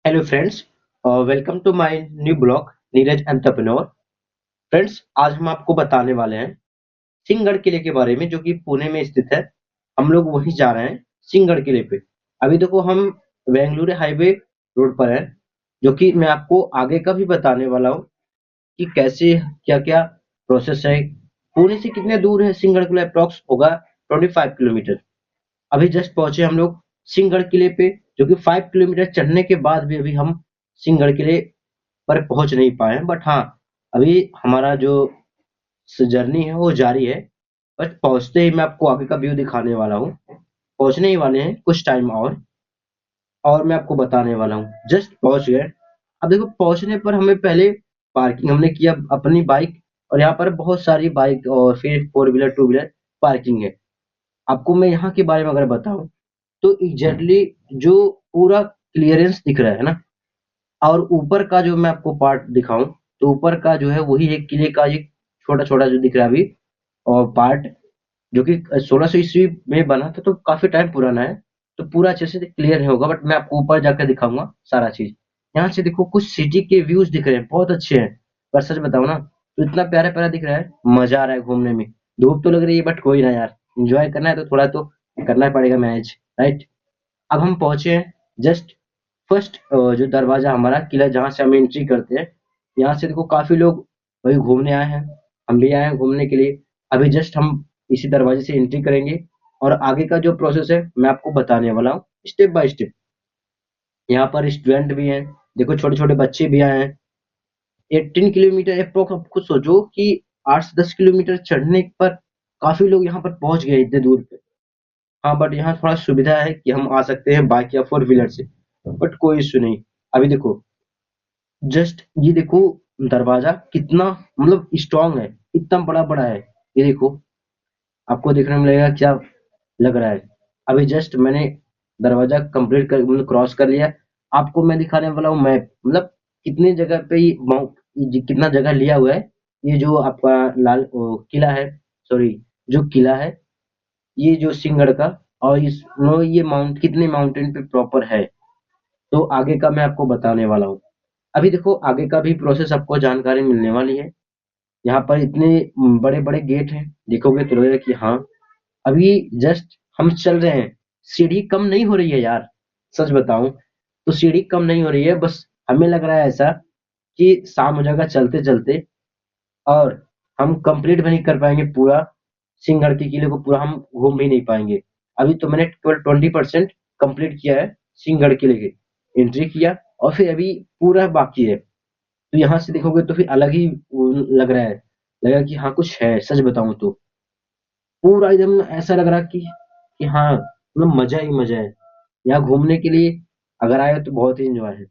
Hello friends, welcome to my new blog Neeraj entrepreneur. Friends, आज हम आपको बताने वाले हैं सिंहगढ़ किले के बारे में, जो कि पुणे में स्थित है। हम लोग वहीं जा रहे हैं, सिंहगढ़ किले पे। अभी देखो, हम बेंगलुरु हाईवे रोड पर हैं, जो कि मैं आपको आगे का भी बताने वाला हूँ कि कैसे क्या क्या प्रोसेस है। पुणे से कितने दूर है सिंहगढ़ किला? अप्रॉक्स होगा 25 किलोमीटर। अभी जस्ट पहुंचे हम लोग सिंहगढ़ किले पे, जो कि 5 किलोमीटर चढ़ने के बाद भी अभी हम सिंहगढ़ किले पर पहुंच नहीं पाए हैं। बट हाँ, अभी हमारा जो जर्नी है वो जारी है। बस पहुंचते ही मैं आपको आगे का व्यू दिखाने वाला हूँ। पहुंचने ही वाले हैं कुछ टाइम और मैं आपको बताने वाला हूँ। जस्ट पहुंच गए। अब देखो, पहुंचने पर हमें पहले पार्किंग हमने किया अपनी बाइक, और यहाँ पर बहुत सारी बाइक और फिर four wheeler two wheeler parking है। आपको मैं यहाँ के बारे में अगर बताऊं तो एग्जैक्टली जो पूरा क्लियरेंस दिख रहा है ना, और ऊपर का जो मैं आपको पार्ट दिखाऊं तो ऊपर का जो है वही एक किले का एक छोटा छोटा जो दिख रहा है अभी, और पार्ट जो कि 1600 ईस्वी में बना था, तो काफी टाइम पुराना है। तो पूरा अच्छे से क्लियर नहीं होगा, बट मैं आपको ऊपर जाकर दिखाऊंगा सारा चीज। यहाँ से देखो, कुछ सिटी के व्यूज दिख रहे हैं, बहुत अच्छे हैं। पर सच बताओ ना, तो इतना प्यारा प्यारा दिख रहा है, मजा आ रहा है घूमने में। धूप तो लग रही है, बट कोई ना यार, एंजॉय करना है तो थोड़ा तो करना पड़ेगा मैनेज, राइट। अब हम पहुंचे हैं जस्ट फर्स्ट जो दरवाजा हमारा किला, जहाँ से हम एंट्री करते हैं। यहाँ से देखो, काफी लोग वही घूमने आए हैं, हम भी आए हैं घूमने के लिए। अभी जस्ट हम इसी दरवाजे से एंट्री करेंगे, और आगे का जो प्रोसेस है मैं आपको बताने वाला हूँ स्टेप बाय स्टेप। यहाँ पर स्टूडेंट भी हैं, देखो छोटे छोटे बच्चे भी आए हैं। 18 किलोमीटर अप्रोक्स, आप खुद सोचो कि 8 से 10 किलोमीटर चढ़ने पर काफी लोग यहाँ पर पहुंच गए इतने दूर पे। हाँ, बट यहाँ थोड़ा सुविधा है कि हम आ सकते हैं बाइक या फोर व्हीलर से, बट कोई इश्यू नहीं। अभी देखो, जस्ट ये देखो, दरवाजा कितना मतलब स्ट्रांग है, इतना बड़ा बड़ा है। ये देखो, आपको देखने में लगेगा क्या लग रहा है। अभी जस्ट मैंने दरवाजा कंप्लीट कर मतलब क्रॉस कर लिया। आपको मैं दिखाने वाला हूँ मैप, मतलब कितने जगह पे कितना जगह लिया हुआ है। ये जो आपका किला है, सॉरी, जो किला है, ये जो सिंहगढ़ का, और इस ये माउंट कितने माउंटेन पे प्रॉपर है, तो आगे का मैं आपको बताने वाला हूँ। अभी देखो, आगे का भी प्रोसेस आपको जानकारी मिलने वाली है। यहाँ पर इतने बड़े बड़े गेट हैं, देखोगे तो लगेगा कि हाँ, अभी जस्ट हम चल रहे हैं। सीढ़ी कम नहीं हो रही है यार, सच बताऊं तो सीढ़ी कम नहीं हो रही है। बस हमें लग रहा है ऐसा कि शाम हो जाएगा चलते चलते, और हम कंप्लीट भी नहीं कर पाएंगे पूरा सिंहगढ़ के किले को, पूरा हम घूम भी नहीं पाएंगे। अभी तो मैंने केवल 20% कंप्लीट किया है सिंहगढ़ किले के, एंट्री किया, और फिर अभी पूरा बाकी है। तो यहाँ से देखोगे तो फिर अलग ही लग रहा है, लगेगा कि हाँ कुछ है। सच बताऊं तो पूरा एकदम ऐसा लग रहा कि हाँ, मतलब मजा ही मजा है यहाँ घूमने के लिए। अगर आए तो बहुत ही इंजॉय है।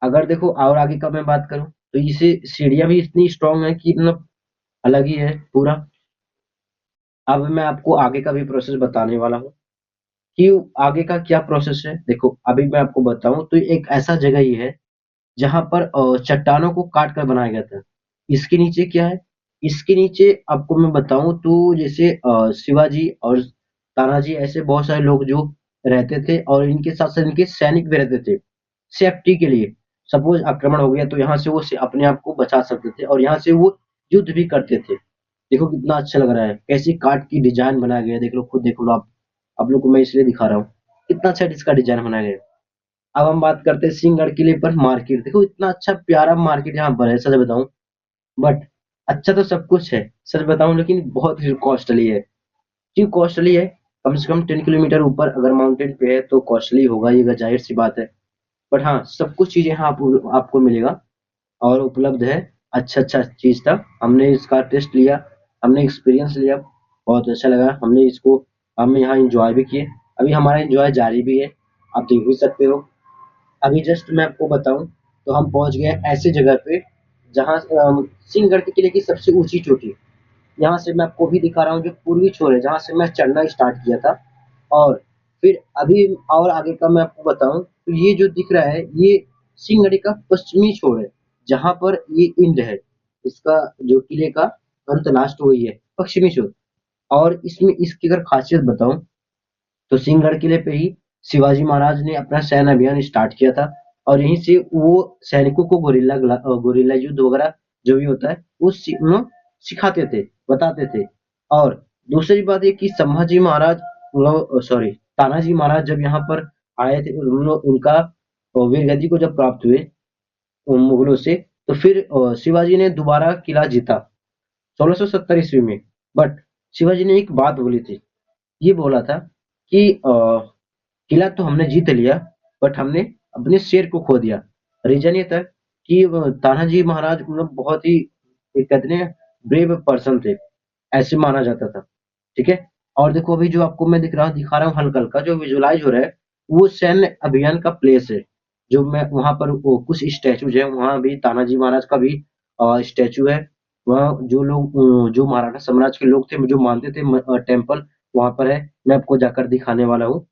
अगर देखो और आगे का मैं बात करूँ तो इसे सीढ़ियाँ भी इतनी स्ट्रांग है कि मतलब अलग ही है पूरा। अब मैं आपको आगे का भी प्रोसेस बताने वाला हूँ कि आगे का क्या प्रोसेस है। देखो, अभी मैं आपको बताऊं तो एक ऐसा जगह ही है जहां पर चट्टानों को काट कर बनाया गया था। इसके नीचे क्या है? इसके नीचे आपको मैं बताऊं तो जैसे शिवाजी और तानाजी, ऐसे बहुत सारे लोग जो रहते थे, और इनके साथ साथ इनके सैनिक भी रहते थे सेफ्टी के लिए। सपोज आक्रमण हो गया तो यहाँ से वो अपने आप को बचा सकते थे, और यहाँ से वो युद्ध भी करते थे। देखो कितना अच्छा लग रहा है, कैसी काट की डिजाइन बनाया गया है, देख लो, खुद देख लो आप लोग को मैं इसलिए दिखा रहा हूँ कितना अच्छा इसका डिजाइन बनाया गया है। अब हम बात करते हैं सिंहगढ़ किले पर मार्केट। देखो इतना अच्छा प्यारा मार्केट यहाँ पर है, सच बताऊं। बट अच्छा तो सब कुछ है, सच बताऊं, लेकिन बहुत ही कॉस्टली है। क्यों कॉस्टली है? कम से कम 10 किलोमीटर ऊपर अगर माउंटेन पे है तो कॉस्टली होगा, ये जाहिर सी बात है। बट हाँ, सब कुछ चीजें यहाँ आपको मिलेगा और उपलब्ध है। अच्छा अच्छा चीज था, हमने इसका टेस्ट लिया, हमने एक्सपीरियंस लिया, बहुत अच्छा लगा। हमने इसको हम यहाँ इंजॉय भी किए, अभी हमारा इंजॉय जारी भी है, आप देख भी सकते हो। अभी जस्ट मैं आपको बताऊं तो हम पहुंच गए ऐसे जगह पे जहाँ सिंहगढ़ के किले की सबसे ऊंची चोटी। यहाँ से मैं आपको भी दिखा रहा हूँ, जो पूर्वी छोर है जहाँ से मैं चढ़ना स्टार्ट किया था। और फिर अभी और आगे का मैं आपको बताऊं तो ये जो दिख रहा है, ये सिंहगढ़ का पश्चिमी छोर है, जहाँ पर ये इंड है। इसका जो किले का अंत लास्ट वही है, पश्चिमी छोर। और इसमें इसकी अगर खासियत बताऊं तो सिंहगढ़ किले पे ही शिवाजी महाराज ने अपना सैन्य अभियान स्टार्ट किया था। और यहीं से वो सैनिकों को गोरिल्ला युद्ध वगैरह जो भी होता है वो सिखाते थे, बताते थे। और दूसरी बात ये कि संभाजी महाराज, सॉरी, तानाजी महाराज जब यहाँ पर आए थे, उनका वीर गति को जब प्राप्त हुए मुगलों से, तो फिर शिवाजी ने दोबारा किला जीता 1670 ईस्वी में। बट शिवाजी ने एक बात बोली थी, ये बोला था कि किला तो हमने जीत लिया, बट हमने अपने शेर को खो दिया। रीजन ये था कि तानाजी महाराज मतलब बहुत ही एक कहते हैं ब्रेव पर्सन थे, ऐसे माना जाता था। ठीक है। और देखो अभी जो आपको मैं दिखा रहा हूँ हल्का हल्का जो विजुलाइज हो रहा है, वो सैन्य अभियान का प्लेस है। जो मैं वहां पर वो कुछ स्टैचूज है, वहां भी तानाजी महाराज का भी स्टैचू है। वहाँ जो लोग जो मराठा साम्राज्य के लोग थे जो मानते थे टेम्पल वहां पर है। मैं आपको जाकर दिखाने वाला हूँ।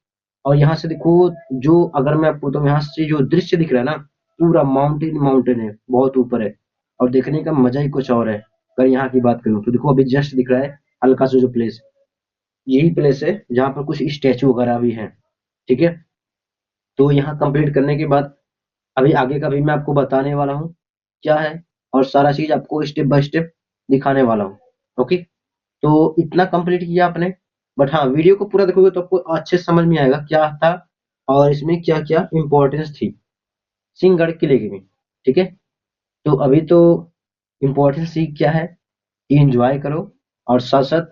और यहाँ से देखो, जो अगर मैं आपको तो यहाँ से जो दृश्य दिख रहा है ना, पूरा माउंटेन माउंटेन है, बहुत ऊपर है। और देखने का मजा ही कुछ और है। अगर यहाँ की बात करूँ तो देखो अभी जस्ट दिख रहा है हल्का सा जो प्लेस, यही प्लेस है जहाँ पर कुछ स्टैचू वगैरह भी हैं। ठीक है। तो यहाँ कंप्लीट करने के बाद अभी आगे का भी मैं आपको बताने वाला हूँ क्या है, और सारा चीज आपको स्टेप बाय स्टेप दिखाने वाला हूँ। ओके। तो इतना कंप्लीट किया आपने। बट हाँ, वीडियो को पूरा देखोगे तो आपको अच्छे से समझ में आएगा क्या था और इसमें क्या क्या इंपॉर्टेंस थी सिंहगढ़ किले की भी। ठीक है। तो अभी तो इम्पोर्टेंस ही क्या है कि एंजॉय करो और साथ साथ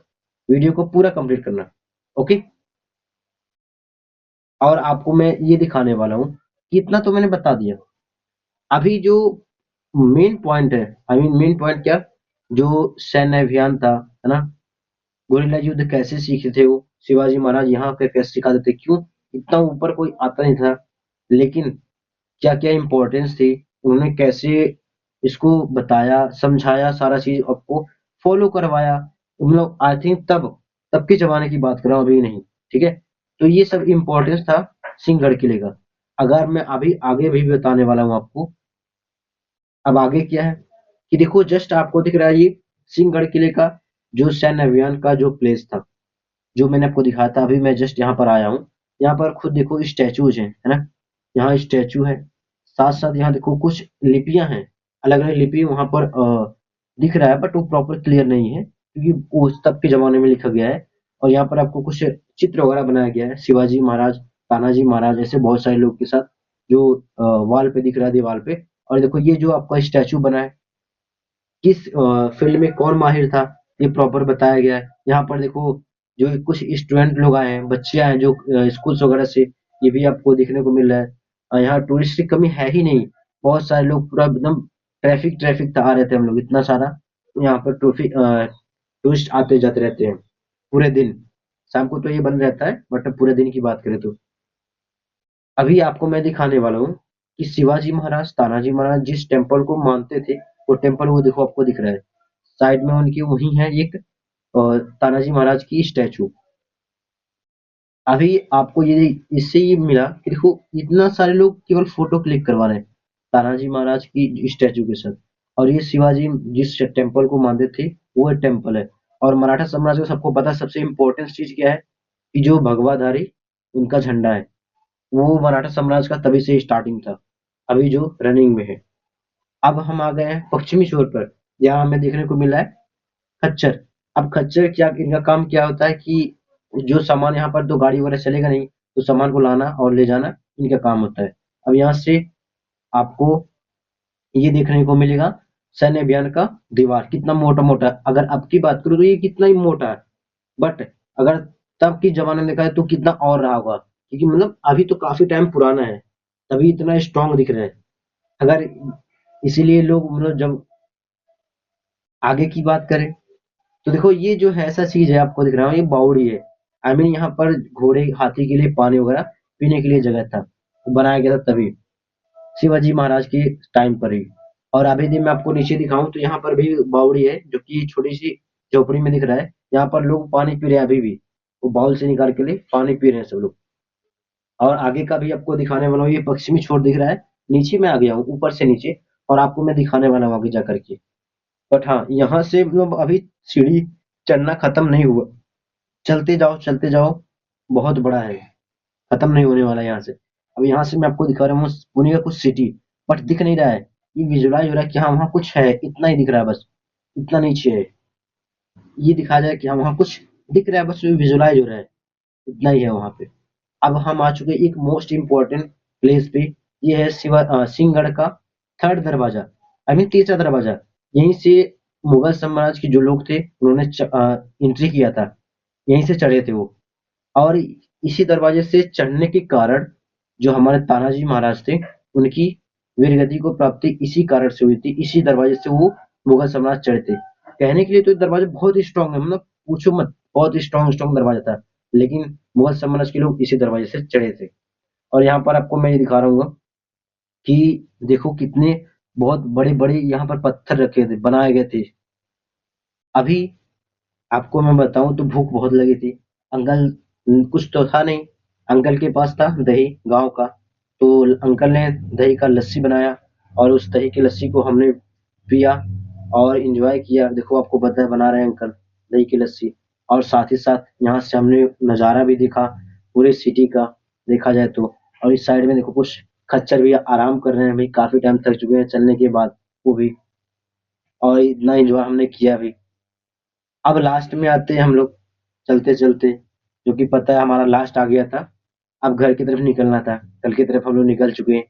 वीडियो को पूरा कंप्लीट करना। ओके। और आपको मैं ये दिखाने वाला हूँ कि इतना तो मैंने बता दिया। अभी जो मेन पॉइंट है, आई मीन मेन पॉइंट क्या, जो सैन्य अभियान था, है ना, गोरिल्ला युद्ध कैसे सीखे थे वो शिवाजी महाराज यहाँ पे कैसे सिखाते थे, क्यों इतना ऊपर कोई आता नहीं था, लेकिन क्या क्या इम्पोर्टेंस थी, उन्होंने कैसे इसको बताया समझाया, सारा चीज आपको फॉलो करवाया। मतलब आई थिंक तब तब के जमाने की बात कर रहा हूँ, अभी नहीं। ठीक है। तो ये सब इम्पोर्टेंस था सिंहगढ़ किले का। अगर मैं अभी आगे भी बताने वाला हूँ आपको। अब आगे क्या है कि देखो जस्ट आपको दिख रहा है ये सिंहगढ़ किले का जो सैन्य अभियान का जो प्लेस था, जो मैंने आपको दिखाया था। अभी मैं जस्ट यहाँ पर आया हूँ। यहाँ पर खुद देखो स्टैचूज हैं, है ना, यहाँ स्टैचू है। साथ साथ यहाँ देखो कुछ लिपियां हैं, अलग अलग लिपि वहां पर दिख रहा है, बट वो प्रॉपर क्लियर नहीं है क्योंकि वो उस तब के जमाने में लिखा गया है। और यहाँ पर आपको कुछ चित्र वगैरह बनाया गया है शिवाजी महाराज, तानाजी महाराज, ऐसे बहुत सारे लोग के साथ, जो वॉल पे दिख रहा है, दीवार पे। और देखो ये जो आपका स्टैचू बना है, किस फील्ड में कौन माहिर था, ये प्रॉपर बताया गया है। यहाँ पर देखो जो कुछ स्टूडेंट लोग आए हैं, बच्चे आए हैं जो स्कूल्स वगैरह से, ये भी आपको देखने को मिल रहा है। यहाँ टूरिस्ट की कमी है ही नहीं, बहुत सारे लोग पूरा एकदम ट्रैफिक ट्रैफिक था, आ रहे थे हम लोग इतना सारा। यहाँ पर टूरिस्ट आते जाते रहते हैं पूरे दिन। शाम को तो ये बंद रहता है, बट पूरे दिन की बात करें तो अभी आपको मैं दिखाने वाला हूँ कि शिवाजी महाराज तानाजी महाराज जिस टेम्पल को मानते थे, वो टेम्पल वो देखो आपको दिख रहा है साइड में उनकी, वही है एक तानाजी महाराज की स्टैचू। अभी आपको ये इससे ये मिला कि देखो इतना सारे लोग केवल फोटो क्लिक करवा रहे हैं तानाजी महाराज की स्टैचू के साथ। और ये शिवाजी जिस टेम्पल को मानते थे वो टेम्पल है। और मराठा साम्राज्य को सबको पता है सबसे इम्पोर्टेंट चीज क्या है कि जो भगवाधारी उनका झंडा है, वो मराठा साम्राज्य का तभी से स्टार्टिंग था, अभी जो रनिंग में है। अब हम आ गए हैं पश्चिमी छोर पर, यहाँ हमें देखने को मिला है खच्चर। अब खच्चर क्या, इनका काम क्या होता है कि जो सामान यहाँ पर तो गाड़ी वगैरह चलेगा नहीं, तो सामान को लाना और ले जाना इनका काम होता है। अब यहाँ से आपको ये देखने को मिलेगा सैन्य अभियान का दीवार कितना मोटा मोटा, अगर अब की बात करूँ तो ये कितना ही मोटा है। बट अगर तब के जमाने में देखा है तो कितना और रहा होगा, क्योंकि मतलब अभी तो काफी टाइम पुराना है, तभी इतना स्ट्रांग दिख रहा है। अगर इसीलिए लोग मतलब जब आगे की बात करें तो देखो ये जो है ऐसा चीज है आपको दिख रहा है, ये बावड़ी है। आई मीन यहाँ पर घोड़े हाथी के लिए पानी वगैरह पीने के लिए जगह था, तो बनाया गया था तभी शिवाजी महाराज के टाइम पर ही। और अभी भी मैं आपको नीचे दिखाऊं तो यहाँ पर भी बावड़ी है, जो कि छोटी सी झोपड़ी में दिख रहा है। यहाँ पर लोग पानी पी रहे हैं अभी भी, वो बाउल से निकाल के लिए पानी पी रहे हैं सब लोग। और आगे का भी आपको दिखाने वाला हूँ, ये पश्चिमी छोर दिख रहा है, नीचे में आ गया हूँ ऊपर से नीचे, और आपको मैं दिखाने वाला हूँ आगे जा करके। बट हाँ, यहाँ से मतलब अभी सीढ़ी चढ़ना खत्म नहीं हुआ, चलते जाओ बहुत बड़ा है, खत्म नहीं होने वाला यहाँ से। अब यहाँ से मैं आपको दिखा रहा हूँ पुणे का कुछ सिटी, बट दिख नहीं रहा है। ये विजुलाइज हो रहा है कि हाँ वहाँ कुछ है, इतना ही दिख रहा है बस, इतना नीचे है। ये दिखाया जाए कि हाँ वहाँ कुछ दिख रहा है, बस विजुलाइज हो रहा है, इतना ही है वहाँ पे। अब हम आ चुके हैं एक मोस्ट इम्पोर्टेंट प्लेस पे। ये है सिंहगढ़ का थर्ड दरवाजा, आई मीन तीसरा दरवाजा। यहीं से मुगल साम्राज्य के जो लोग थे उन्होंने एंट्री किया था, यहीं से चढ़े थे वो। और इसी दरवाजे से चढ़ने के कारण जो हमारे तानाजी महाराज थे, उनकी वीरगति को प्राप्ति इसी कारण से हुई थी, इसी दरवाजे से वो मुगल साम्राज्य चढ़े थे। कहने के लिए तो ये दरवाजा बहुत ही स्ट्रांग है, मतलब पूछो मत, बहुत ही स्ट्रांग स्ट्रांग दरवाजा था, लेकिन मुगल साम्राज्य के लोग इसी दरवाजे से चढ़े थे। और यहाँ पर आपको मैं ये दिखा रहा हूँ कि देखो कितने बहुत बड़े बड़े यहाँ पर पत्थर रखे थे, बनाए गए थे। अभी आपको मैं बताऊं तो भूख बहुत लगी थी। अंकल कुछ तो था नहीं, अंकल के पास था दही गांव का, तो अंकल ने दही का लस्सी बनाया, और उस दही की लस्सी को हमने पिया और एंजॉय किया। देखो आपको पता है बना रहे हैं अंकल दही की लस्सी। और साथ ही साथ यहाँ से हमने नज़ारा भी देखा पूरे सिटी का, देखा जाए तो। और इस साइड में देखो कुछ खच्चर भी आराम कर रहे हैं, भाई काफी टाइम थक चुके हैं चलने के बाद वो भी, और इतना एंजॉय हमने किया भी। अब लास्ट में आते हैं हम लोग चलते चलते, जो कि पता है हमारा लास्ट आ गया था। अब घर की तरफ निकलना था, कल की तरफ हम लोग निकल चुके हैं।